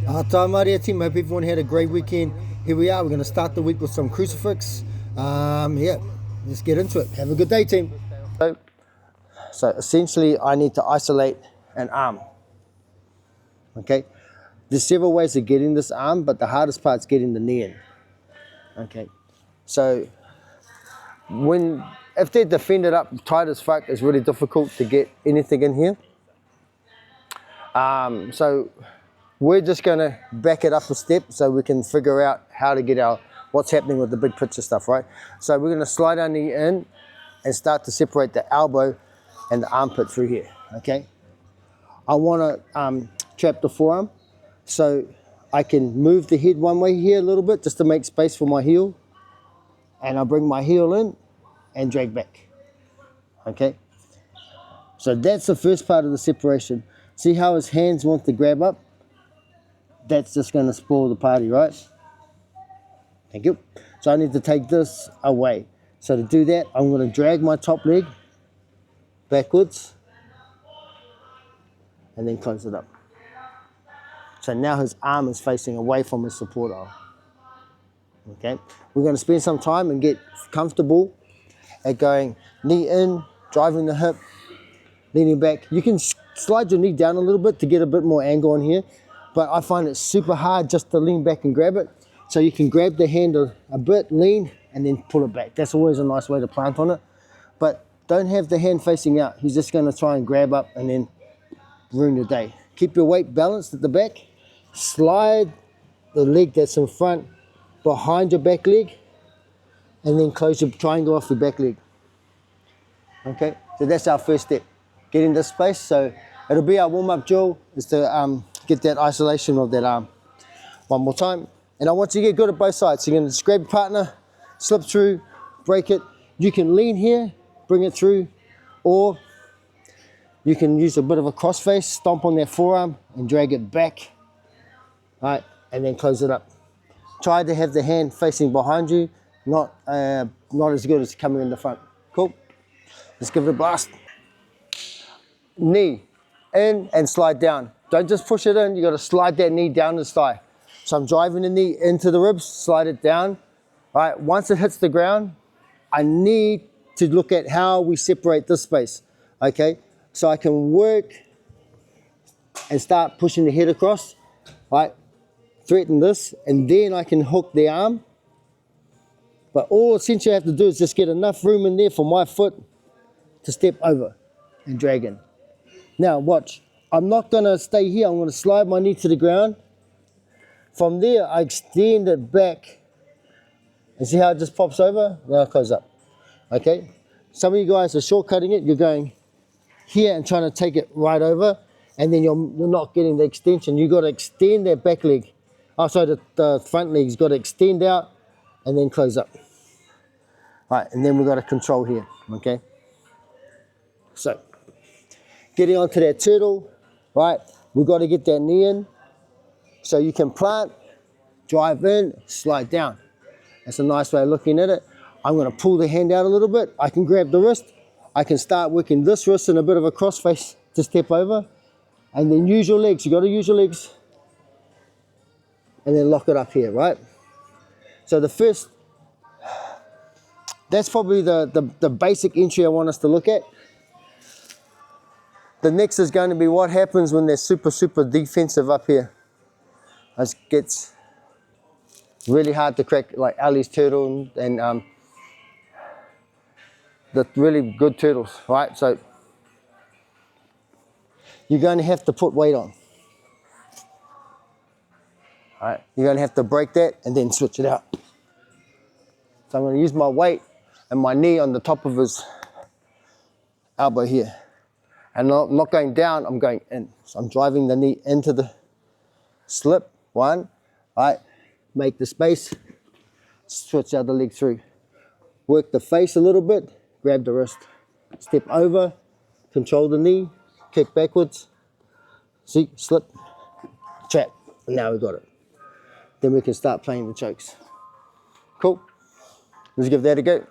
Hi, Maria team. Hope everyone had a great weekend. Here we are. We're going to start the week with some crucifix. Yeah, let's get into it. Have a good day, team. So essentially, I need to isolate an arm. Okay. There's several ways of getting this arm, but the hardest part is getting the knee in. Okay. So if they're defended up tight as fuck, it's really difficult to get anything in here. So we're just going to back it up a step so we can figure out how to get what's happening with the big picture stuff, right? So we're going to slide our knee in and start to separate the elbow and the armpit through here, okay? I want to trap the forearm so I can move the head one way here a little bit just to make space for my heel, and I'll bring my heel in and drag back, okay? So that's the first part of the separation. See how his hands want to grab up? That's just going to spoil the party, right? Thank you. So I need to take this away. So to do that, I'm going to drag my top leg backwards and then close it up. So now his arm is facing away from his support arm. Okay, we're going to spend some time and get comfortable at going knee in, driving the hip, leaning back. You can slide your knee down a little bit to get a bit more angle on here, but I find it super hard just to lean back and grab it. So you can grab the hand a bit, lean, and then pull it back. That's always a nice way to plant on it. But don't have the hand facing out. He's just going to try and grab up and then ruin your day. Keep your weight balanced at the back. Slide the leg that's in front behind your back leg, and then close your triangle off your back leg. Okay, so that's our first step. Get in this space. So it'll be our warm-up drill is to get that isolation of that arm. One more time. And I want you to get good at both sides. So you're going to just grab your partner, slip through, break it. You can lean here, bring it through, or you can use a bit of a crossface, stomp on that forearm and drag it back, right, and then close it up. Try to have the hand facing behind you, not as good as coming in the front. Cool. Let's give it a blast. Knee in and slide down. Don't just push it in, you got to slide that knee down his thigh. So I'm driving the knee into the ribs, slide it down. All right, once it hits the ground, I need to look at how we separate this space, okay? So I can work and start pushing the head across, right? Threaten this, and then I can hook the arm. But all essentially I have to do is just get enough room in there for my foot to step over and drag in. Now watch, I'm not gonna stay here, I'm gonna slide my knee to the ground. From there, I extend it back. And see how it just pops over? Now it close up, okay? Some of you guys are shortcutting it, you're going here and trying to take it right over, and then you're not getting the extension. You've got to extend that back leg. Oh, sorry, the front leg's got to extend out and then close up. All right, and then we've got to control here, okay? So, getting onto that turtle, right? We've got to get that knee in. So you can plant, drive in, slide down. That's a nice way of looking at it. I'm going to pull the hand out a little bit. I can grab the wrist. I can start working this wrist in a bit of a crossface to step over. And then use your legs. You got to use your legs. And then lock it up here, right? So the first, that's probably the basic entry I want us to look at. The next is going to be what happens when they're super defensive up here. It gets really hard to crack, like Ali's turtle and the really good turtles, right? So you're going to have to put weight on. All right, you're going to have to break that and then switch it out. So I'm going to use my weight and my knee on the top of his elbow here. And I'm not going down, I'm going in. So I'm driving the knee into the slip. One, right, make the space, switch the other leg through. Work the face a little bit, grab the wrist. Step over, control the knee, kick backwards. See, slip, trap. And now we've got it. Then we can start playing the chokes. Cool. Let's give that a go.